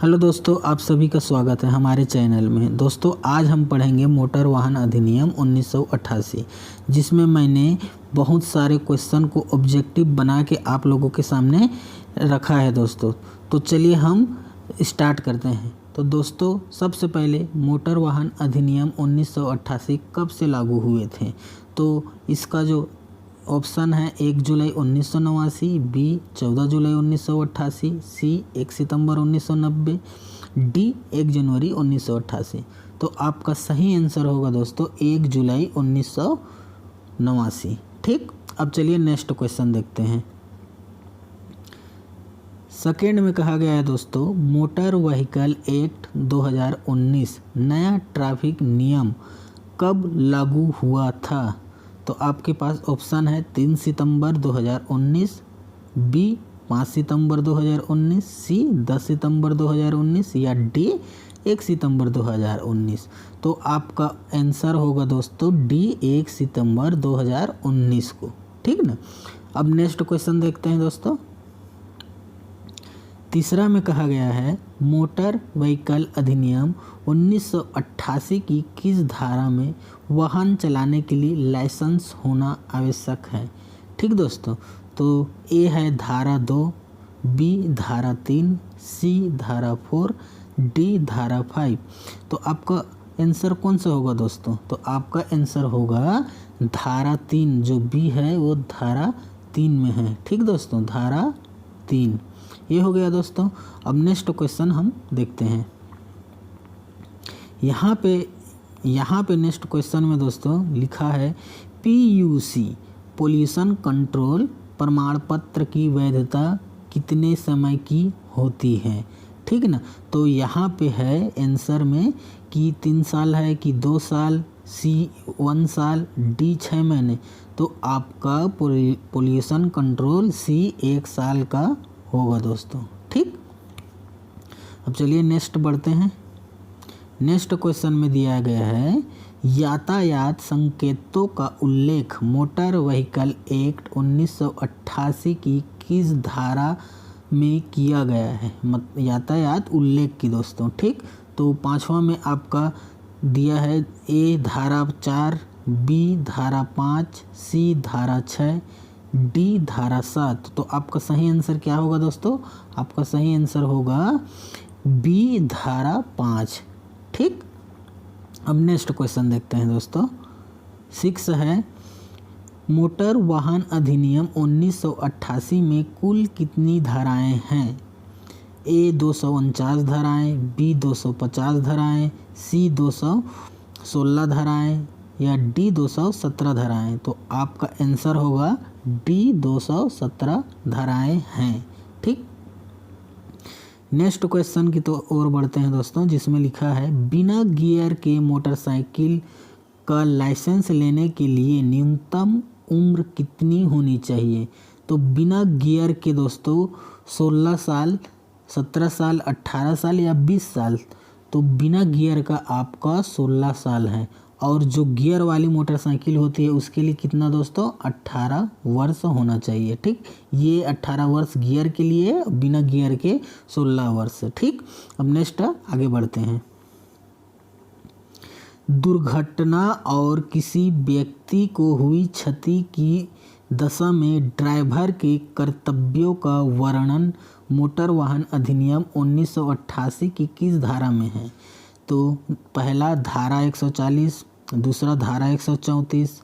Hello दोस्तों, आप सभी का स्वागत है हमारे चैनल में। दोस्तों आज हम पढ़ेंगे मोटर वाहन अधिनियम 1988, जिसमें मैंने बहुत सारे क्वेश्चन को ऑब्जेक्टिव बना के आप लोगों के सामने रखा है दोस्तों। तो चलिए हम स्टार्ट करते हैं। तो दोस्तों सबसे पहले मोटर वाहन अधिनियम 1988 कब से लागू हुए थे? तो इसका जो ऑप्शन है 1 जुलाई 1989, बी 14 जुलाई 1988, सी 1 सितंबर 1990, डी 1 जनवरी 1988। तो आपका सही आंसर होगा दोस्तों 1 जुलाई 1989। ठीक, अब चलिए नेक्स्ट क्वेश्चन देखते हैं। सेकेंड में कहा गया है दोस्तों, मोटर व्हीकल एक्ट 2019 नया ट्रैफिक नियम कब लागू हुआ था? तो आपके पास ऑप्शन है 3 सितंबर 2019, बी 5 सितंबर 2019, सी 10 सितंबर 2019 या डी 1 सितंबर 2019। तो आपका आंसर होगा दोस्तों डी 1 सितंबर 2019 को। ठीक ना। अब नेक्स्ट क्वेश्चन देखते हैं दोस्तों। तीसरा में कहा गया है, मोटर व्हीकल अधिनियम 1988 की किस धारा में वाहन चलाने के लिए लाइसेंस होना आवश्यक है? ठीक दोस्तों, तो ए है धारा 2, बी धारा 3, सी धारा 4, डी धारा 5। तो आपका आंसर कौन सा होगा दोस्तों? तो आपका आंसर होगा धारा 3, जो बी है वो धारा 3 में है। ठीक दोस्तों, धारा 3 ये हो गया दोस्तों। अब नेक्स्ट क्वेश्चन हम देखते हैं। यहाँ पे नेक्स्ट क्वेश्चन में दोस्तों लिखा है PUC पोल्यूशन कंट्रोल प्रमाण पत्र की वैधता कितने समय की होती है? ठीक ना। तो यहाँ पे है आंसर में कि 3 साल है कि 2 साल, सी 1 साल, डी 6 महीने। तो आपका पोल्यूशन कंट्रोल सी 1 साल का होगा दोस्तों। ठीक, अब चलिए नेक्स्ट बढ़ते हैं। नेक्स्ट क्वेश्चन में दिया गया है, यातायात संकेतों का उल्लेख मोटर व्हीकल एक्ट 1988 की किस धारा में किया गया है? यातायात उल्लेख की दोस्तों। ठीक, तो 5वां में आपका दिया है ए धारा 4, बी धारा 5, सी धारा 6, डी धारा 7। तो आपका सही आंसर क्या होगा दोस्तों? आपका सही आंसर होगा बी धारा 5। ठीक, अब नेक्स्ट क्वेश्चन देखते हैं दोस्तों। 6 है, मोटर वाहन अधिनियम 1988 में कुल कितनी धाराएं हैं? ए 249 धाराएं, बी 250 धाराएं, सी 216 धाराएं या डी 217 धाराएं। तो आपका आंसर होगा डी 217 धाराएं हैं। ठीक, नेक्स्ट क्वेश्चन की तो और बढ़ते हैं दोस्तों, जिसमें लिखा है, बिना गियर के मोटरसाइकिल का लाइसेंस लेने के लिए न्यूनतम उम्र कितनी होनी चाहिए? तो बिना गियर के दोस्तों 16 साल, 17 साल, 18 साल या 20 साल। तो बिना गियर का आपका 16 साल है, और जो गियर वाली मोटरसाइकिल होती है उसके लिए कितना दोस्तों? 18 वर्ष होना चाहिए। ठीक, ये 18 वर्ष गियर के लिए, बिना गियर के 16 वर्ष। ठीक, अब नेक्स्ट आगे बढ़ते हैं। दुर्घटना और किसी व्यक्ति को हुई क्षति की दशा में ड्राइवर के कर्तव्यों का वर्णन मोटर वाहन अधिनियम 1988 की किस धारा में है? तो पहला धारा 140, दूसरा धारा 134,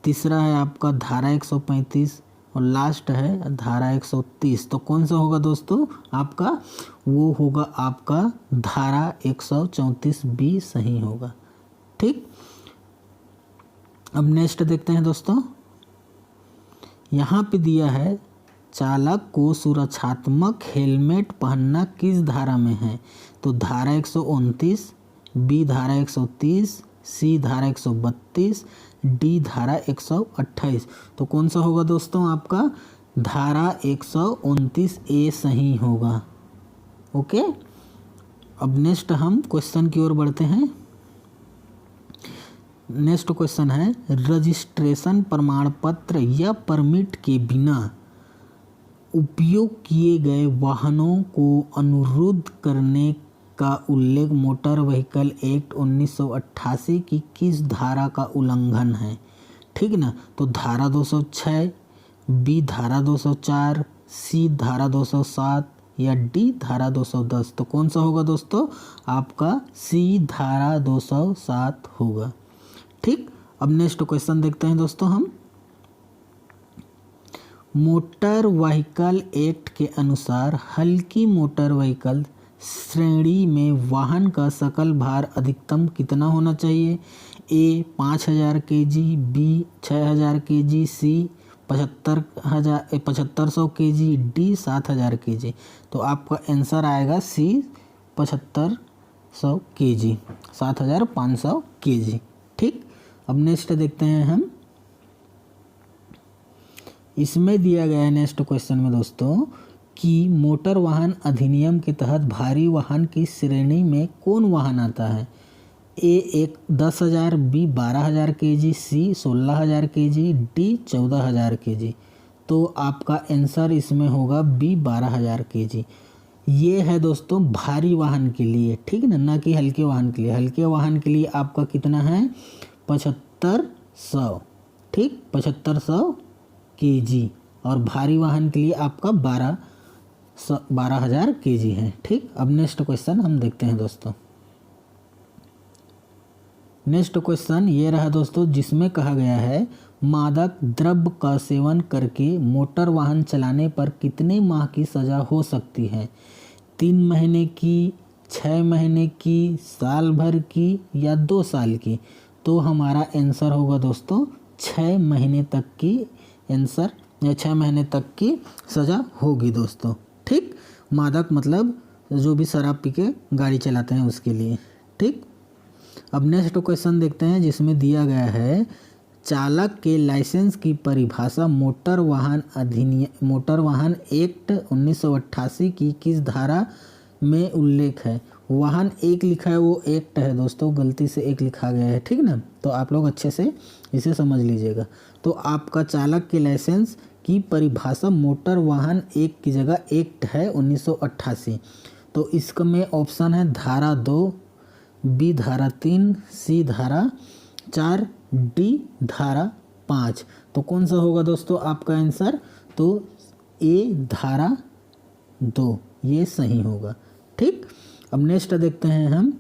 तीसरा है आपका धारा 135 और लास्ट है धारा 130। तो कौन सा होगा दोस्तों? आपका वो होगा आपका धारा 134 बी सही होगा। ठीक, अब नेक्स्ट देखते हैं दोस्तों। यहाँ पे दिया है, चालक को सुरक्षात्मक हेलमेट पहनना किस धारा में है? तो धारा 129, बी धारा 130, सी धारा 132, डी धारा 128। तो कौन सा होगा दोस्तों? आपका धारा 129 ए सही होगा। ओके, अब नेक्स्ट हम क्वेश्चन की ओर बढ़ते हैं। नेक्स्ट क्वेश्चन है, रजिस्ट्रेशन प्रमाण पत्र या परमिट के बिना उपयोग किए गए वाहनों को अनुरुद्ध करने का उल्लेख मोटर व्हीकल एक्ट 1988 की किस धारा का उल्लंघन है? ठीक ना, तो धारा 206, बी धारा 204, सी धारा 207 या डी धारा 210। तो कौन सा होगा दोस्तों? आपका सी धारा 207 होगा। ठीक, अब नेक्स्ट क्वेश्चन देखते हैं दोस्तों हम। मोटर व्हीकल एक्ट के अनुसार हल्की मोटर व्हीकल श्रेणी में वाहन का सकल भार अधिकतम कितना होना चाहिए? ए 5000 केजी, बी 6000 केजी, सी 7500 केजी, डी 7000 केजी। तो आपका आंसर आएगा सी 7500 केजी, 7500 केजी। ठीक, अब नेक्स्ट देखते हैं हम। इसमें दिया गया है नेक्स्ट क्वेश्चन में दोस्तों कि मोटर वाहन अधिनियम के तहत भारी वाहन की श्रेणी में कौन वाहन आता है? ए 10,000, बी 12,000 केजी, सी 16,000 केजी, डी 14,000 केजी। तो आपका आंसर इसमें होगा बी 12,000 केजी। ये है दोस्तों भारी वाहन के लिए, ठीक ना, ना कि हल्के वाहन के लिए। हल्के वाहन के लिए आपका कितना है? 7500, ठीक, 7500 केजी। और भारी वाहन के लिए आपका 12,000 केजी है। ठीक, अब नेक्स्ट क्वेश्चन हम देखते हैं दोस्तों। नेक्स्ट क्वेश्चन ये रहा दोस्तों, जिसमें कहा गया है मादक द्रव्य का सेवन करके मोटर वाहन चलाने पर कितने माह की सज़ा हो सकती है? 3 महीने की, 6 महीने की, साल भर की या 2 साल की? तो हमारा आंसर होगा दोस्तों 6 महीने तक की आंसर, या 6 महीने तक की सज़ा होगी दोस्तों। ठीक, मादक मतलब जो भी शराब पी के गाड़ी चलाते हैं उसके लिए। ठीक, अब नेक्स्ट क्वेश्चन देखते हैं, जिसमें दिया गया है चालक के लाइसेंस की परिभाषा मोटर वाहन एक्ट 1988 की किस धारा में उल्लेख है? वाहन एक लिखा है वो एक्ट है दोस्तों, गलती से एक लिखा गया है, ठीक ना, तो आप लोग अच्छे से इसे समझ लीजिएगा। तो आपका चालक के लाइसेंस की परिभाषा मोटर वाहन एक की जगह एक्ट है 1988। तो इसका में ऑप्शन है धारा 2, बी धारा 3, सी धारा 4, डी धारा 5। तो कौन सा होगा दोस्तों आपका आंसर? तो ए धारा 2 ये सही होगा। ठीक, अब नेक्स्ट देखते हैं हम।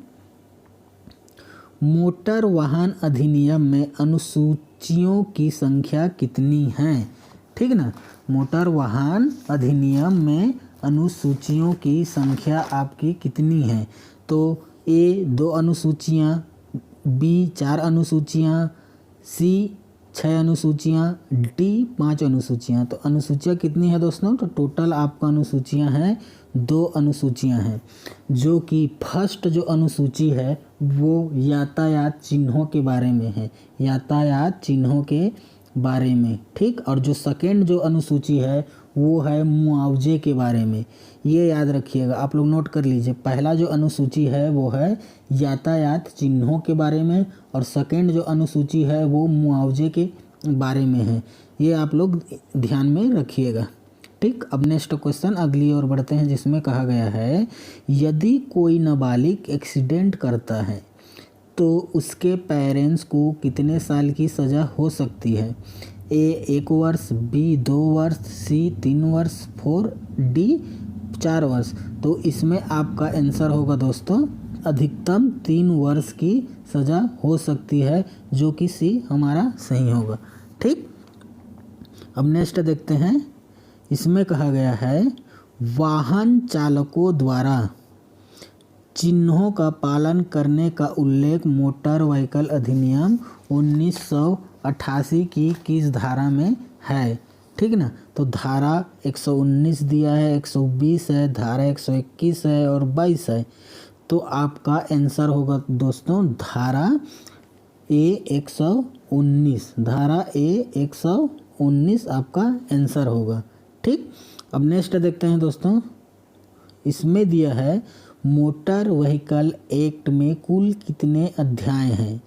मोटर वाहन अधिनियम में अनुसूचियों की संख्या कितनी है? ठीक ना, मोटर वाहन अधिनियम में अनुसूचियों की संख्या आपकी कितनी है? तो ए 2 अनुसूचियाँ, बी 4 अनुसूचियाँ, सी 6 अनुसूचियाँ, डी 5 अनुसूचियाँ। तो अनुसूचियाँ कितनी है दोस्तों? तो टोटल आपका अनुसूचियाँ हैं 2 अनुसूचियाँ हैं, जो कि फर्स्ट जो अनुसूची है वो यातायात चिन्हों के बारे में है, यातायात चिन्हों के बारे में। ठीक, और जो सेकेंड जो अनुसूची है वो है मुआवजे के बारे में। ये याद रखिएगा, आप लोग नोट कर लीजिए। पहला जो अनुसूची है वो है यातायात चिन्हों के बारे में, और सेकेंड जो अनुसूची है वो मुआवजे के बारे में है। ये आप लोग ध्यान में रखिएगा। ठीक, अब नेक्स्ट क्वेश्चन अगली ओर बढ़ते हैं, जिसमें कहा गया है यदि कोई नाबालिग एक्सीडेंट करता है तो उसके पेरेंट्स को कितने साल की सज़ा हो सकती है? ए 1 वर्ष, बी 2 वर्ष, सी 3 वर्ष, 4, डी 4 वर्ष। तो इसमें आपका आंसर होगा दोस्तों अधिकतम 3 वर्ष की सज़ा हो सकती है, जो कि सी हमारा सही होगा। ठीक, अब नेक्स्ट देखते हैं। इसमें कहा गया है वाहन चालकों द्वारा चिन्हों का पालन करने का उल्लेख मोटर व्हीकल अधिनियम 1988 की किस धारा में है? ठीक ना, तो धारा 119 दिया है, 120 है, धारा 121 है और 22 है। तो आपका आंसर होगा दोस्तों धारा ए 119, धारा ए 119 आपका आंसर होगा। ठीक, अब नेक्स्ट देखते हैं दोस्तों। इसमें दिया है मोटर व्हीकल एक्ट में कुल कितने अध्याय हैं?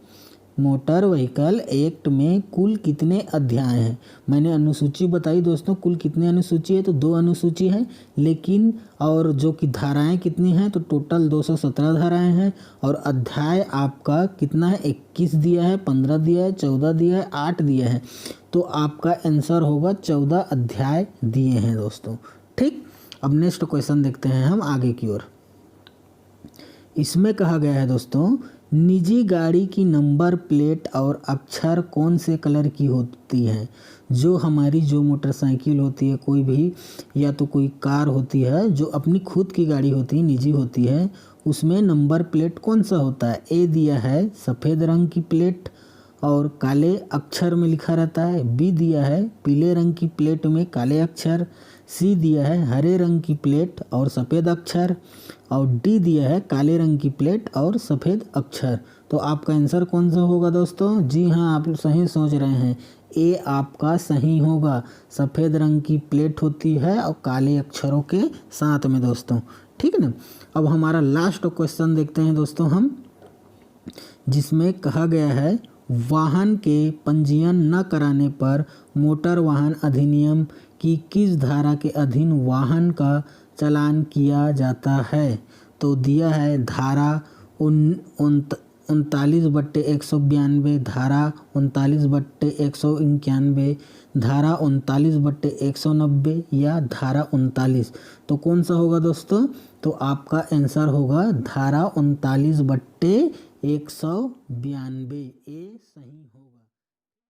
मोटर व्हीकल एक्ट में कुल कितने अध्याय हैं? मैंने अनुसूची बताई दोस्तों, कुल कितने अनुसूची है? तो 2 अनुसूची है, लेकिन और जो कि धाराएं कितनी हैं? तो टोटल 217 धाराएं हैं। और अध्याय आपका कितना है? 21 दिया है, 15 दिया है, 14 दिया है, 8 दिया है। तो आपका आंसर होगा 14 अध्याय दिए हैं दोस्तों। ठीक, अब नेक्स्ट क्वेश्चन देखते हैं हम आगे की ओर। इसमें कहा गया है दोस्तों, निजी गाड़ी की नंबर प्लेट और अक्षर कौन से कलर की होती है? जो हमारी जो मोटरसाइकिल होती है कोई भी, या तो कोई कार होती है जो अपनी खुद की गाड़ी होती है, निजी होती है, उसमें नंबर प्लेट कौन सा होता है? ए दिया है सफ़ेद रंग की प्लेट और काले अक्षर में लिखा रहता है। बी दिया है पीले रंग की प्लेट में काले अक्षर। सी दिया है हरे रंग की प्लेट और सफ़ेद अक्षर। और डी दिया है काले रंग की प्लेट और सफ़ेद अक्षर। तो आपका आंसर कौन सा होगा दोस्तों? जी हाँ, आप सही सोच रहे हैं, ए आपका सही होगा। सफ़ेद रंग की प्लेट होती है और काले अक्षरों के साथ में दोस्तों। ठीक है ना। अब हमारा लास्ट क्वेश्चन देखते हैं दोस्तों हम, जिसमें कहा गया है वाहन के पंजीयन न कराने पर मोटर वाहन अधिनियम की किस धारा के अधीन वाहन का चालान किया जाता है? तो दिया है धारा 39/192, धारा 39/191, धारा 39/190 या धारा 39। तो कौन सा होगा दोस्तों? तो आपका आंसर होगा धारा 39/192, ए सही होगा।